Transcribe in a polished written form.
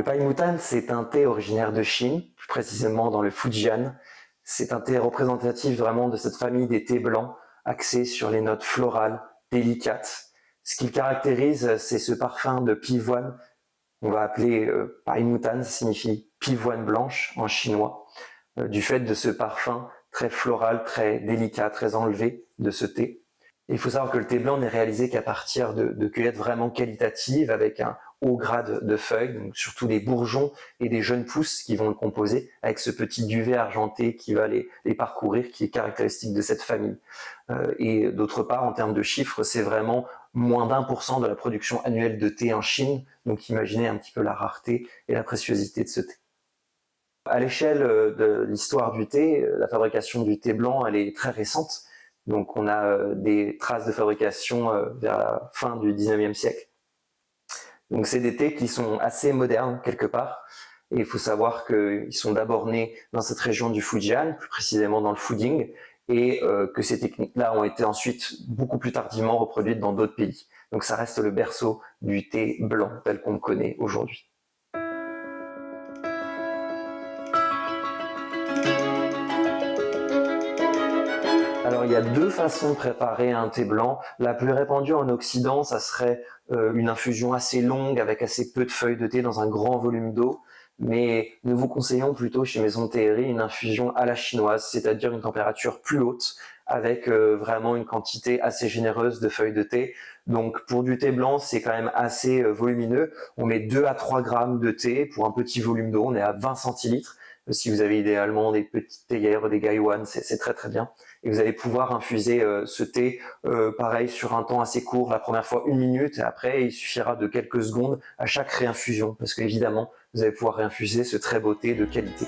Le Pai Mutan, c'est un thé originaire de Chine, plus précisément dans le Fujian. C'est un thé représentatif vraiment de cette famille des thés blancs, axé sur les notes florales, délicates. Ce qui le caractérise, c'est ce parfum de pivoine, qu'on va appeler Pai Mutan, ça signifie pivoine blanche en chinois, du fait de ce parfum très floral, très délicat, très enlevé de ce thé. Et il faut savoir que le thé blanc n'est réalisé qu'à partir de cueillettes vraiment qualitatives, avec un haut grade de feuilles, donc surtout des bourgeons et des jeunes pousses qui vont le composer, avec ce petit duvet argenté qui va les parcourir, qui est caractéristique de cette famille. Et d'autre part, en termes de chiffres, c'est vraiment moins d'1% de la production annuelle de thé en Chine, donc imaginez un petit peu la rareté et la préciosité de ce thé. À l'échelle de l'histoire du thé, la fabrication du thé blanc, elle est très récente. Donc on a des traces de fabrication vers la fin du 19e siècle. Donc c'est des thés qui sont assez modernes quelque part. Et il faut savoir qu'ils sont d'abord nés dans cette région du Fujian, plus précisément dans le Fuding, et que ces techniques-là ont été ensuite beaucoup plus tardivement reproduites dans d'autres pays. Donc ça reste le berceau du thé blanc tel qu'on le connaît aujourd'hui. Alors il y a deux façons de préparer un thé blanc. La plus répandue en Occident, ça serait une infusion assez longue avec assez peu de feuilles de thé dans un grand volume d'eau. Mais nous vous conseillons plutôt chez Maison Théerie une infusion à la chinoise, c'est-à-dire une température plus haute avec vraiment une quantité assez généreuse de feuilles de thé. Donc pour du thé blanc, c'est quand même assez volumineux. On met 2 à 3 grammes de thé pour un petit volume d'eau, on est à 20 centilitres. Si vous avez idéalement des petites théières, des gaiwan, c'est très très bien. Et vous allez pouvoir infuser ce thé, pareil, sur un temps assez court, la première fois 1 minute, et après il suffira de quelques secondes à chaque réinfusion, parce qu'évidemment, vous allez pouvoir réinfuser ce très beau thé de qualité.